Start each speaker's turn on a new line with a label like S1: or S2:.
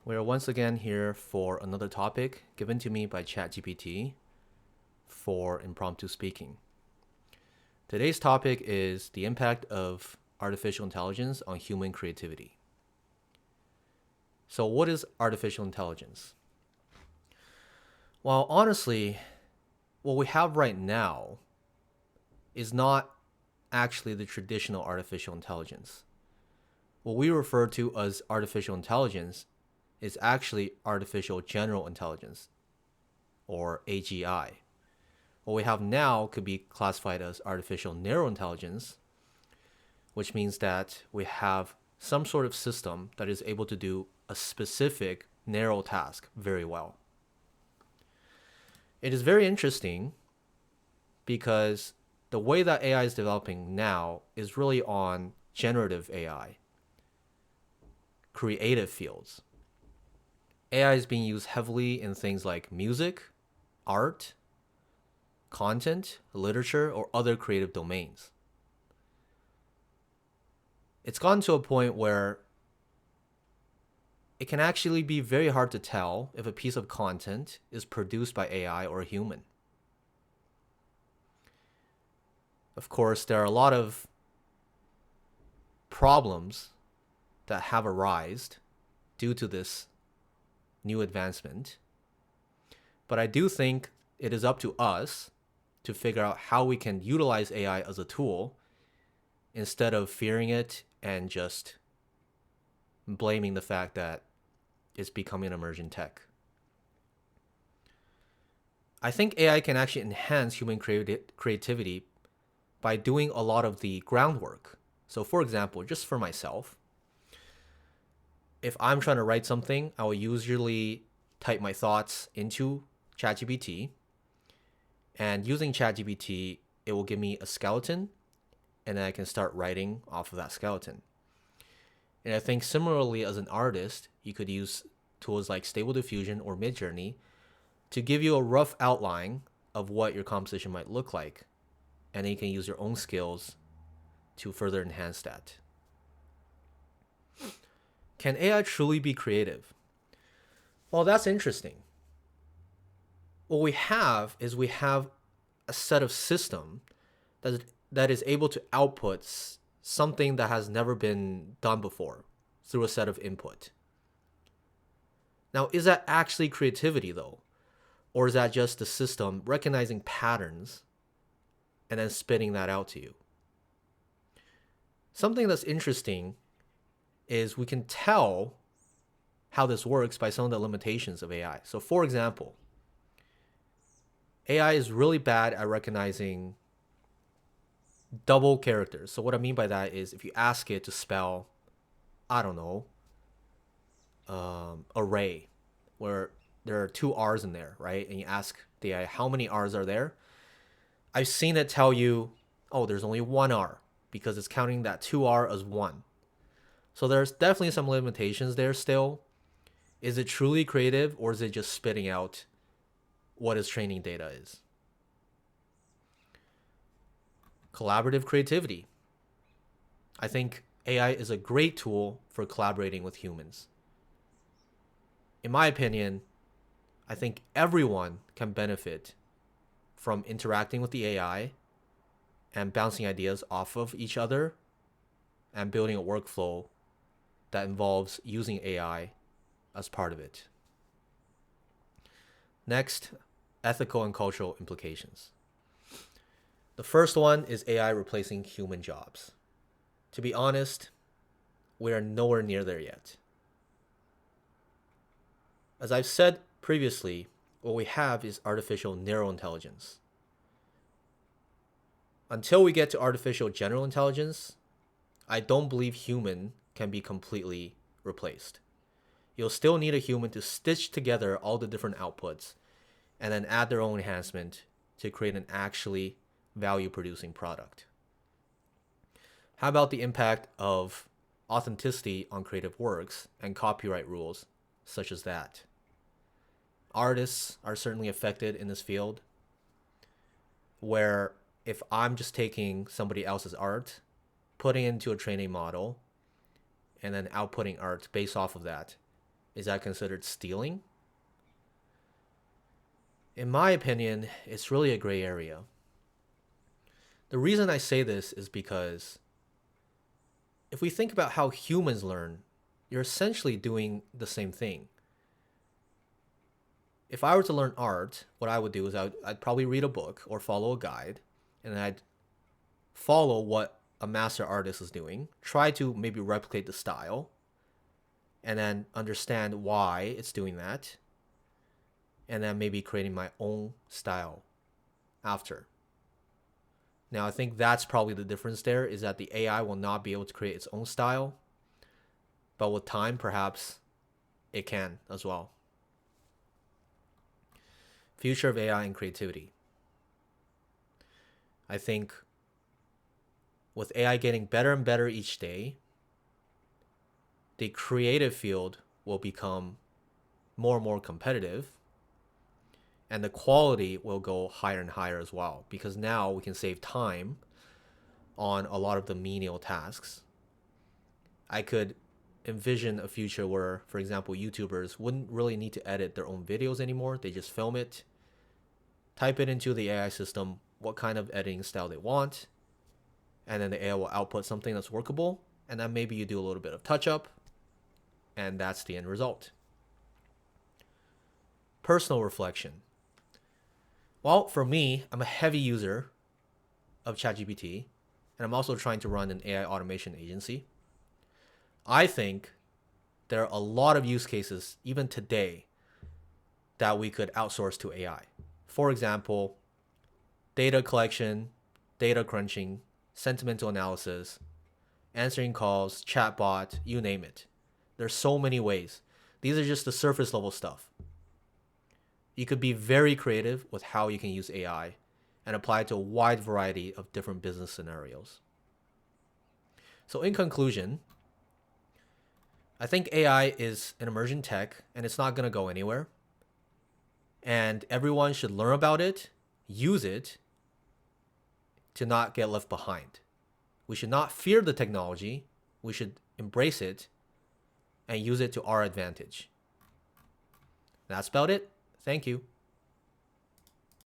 S1: We are once again here for another topic given to me by ChatGPT for impromptu speaking. Today's topic is the impact of artificial intelligence on human creativity. So, what is artificial intelligence? Well, honestly, what we have right now is not actually the traditional artificial intelligence. What we refer to as artificial intelligence is actually artificial general intelligence, or AGI. What we have now could be classified as artificial narrow intelligence, which means that we have some sort of system that is able to do a specific narrow task very well. It is very interesting because the way that AI is developing now is really on generative AI, creative fields. AI is being used heavily in things like music, art, content, literature, or other creative domains. It's gotten to a point where it can actually be very hard to tell if a piece of content is produced by AI or a human. Of course, there are a lot of problems that have arisen due to this new advancement. But I do think it is up to us to figure out how we can utilize AI as a tool instead of fearing it and just blaming the fact that it's becoming an emerging tech. I think AI can actually enhance human creativity by doing a lot of the groundwork. So for example, just for myself, if I'm trying to write something, I will usually type my thoughts into ChatGPT, and using ChatGPT, it will give me a skeleton, and then I can start writing off of that skeleton. And I think similarly as an artist, you could use tools like Stable Diffusion or Midjourney to give you a rough outline of what your composition might look like. And then you can use your own skills to further enhance that. Can AI truly be creative? Well, that's interesting. What we have is we have a set of system that is able to output something that has never been done before through a set of input. Now, is that actually creativity though? Or is that just the system recognizing patterns and then spitting that out to you? Something that's interesting is we can tell how this works by some of the limitations of AI. So for example, AI is really bad at recognizing double characters. So what I mean by that is if you ask it to spell, I don't know, array, where there are two R's in there, right? And you ask the AI, how many R's are there? I've seen it tell you, oh, there's only one R because it's counting that 2R as one. So there's definitely some limitations there still. Is it truly creative, or is it just spitting out what its training data is? Collaborative creativity. I think AI is a great tool for collaborating with humans. In my opinion, I think everyone can benefit from interacting with the AI and bouncing ideas off of each other and building a workflow that involves using AI as part of it. Next, ethical and cultural implications. The first one is AI replacing human jobs. To be honest, we are nowhere near there yet. As I've said previously, what we have is artificial narrow intelligence. Until we get to artificial general intelligence, I don't believe human can be completely replaced. You'll still need a human to stitch together all the different outputs and then add their own enhancement to create an actually value-producing product. How about the impact of authenticity on creative works and copyright rules such as that? Artists are certainly affected in this field, where if I'm just taking somebody else's art, putting it into a training model, and then outputting art based off of that, Is that considered stealing? In my opinion, it's really a gray area. The reason I say this is because if we think about how humans learn, you're essentially doing the same thing. If I were to learn art, what I would do is I'd probably read a book or follow a guide, and I'd follow what a master artist is doing, try to maybe replicate the style, and then understand why it's doing that, and then maybe creating my own style after. Now, I think that's probably the difference there, is that the AI will not be able to create its own style, but with time, perhaps it can as well. Future of AI and creativity. I think with AI getting better and better each day, the creative field will become more and more competitive, and the quality will go higher and higher as well, because now we can save time on a lot of the menial tasks. I could envision a future where, for example, YouTubers wouldn't really need to edit their own videos anymore. They just film it, type it into the AI system, what kind of editing style they want, and then the AI will output something that's workable, and then maybe you do a little bit of touch up, and that's the end result. Personal reflection. Well, for me, I'm a heavy user of ChatGPT, and I'm also trying to run an AI automation agency. I think there are a lot of use cases, even today, that we could outsource to AI. For example, data collection, data crunching, sentimental analysis, answering calls, chatbot, you name it. There's so many ways. These are just the surface level stuff. You could be very creative with how you can use AI and apply it to a wide variety of different business scenarios. So in conclusion, I think AI is an emerging tech and it's not going to go anywhere. And everyone should learn about it, use it to not get left behind. We should not fear the technology. We should embrace it and use it to our advantage. That's about it. Thank you.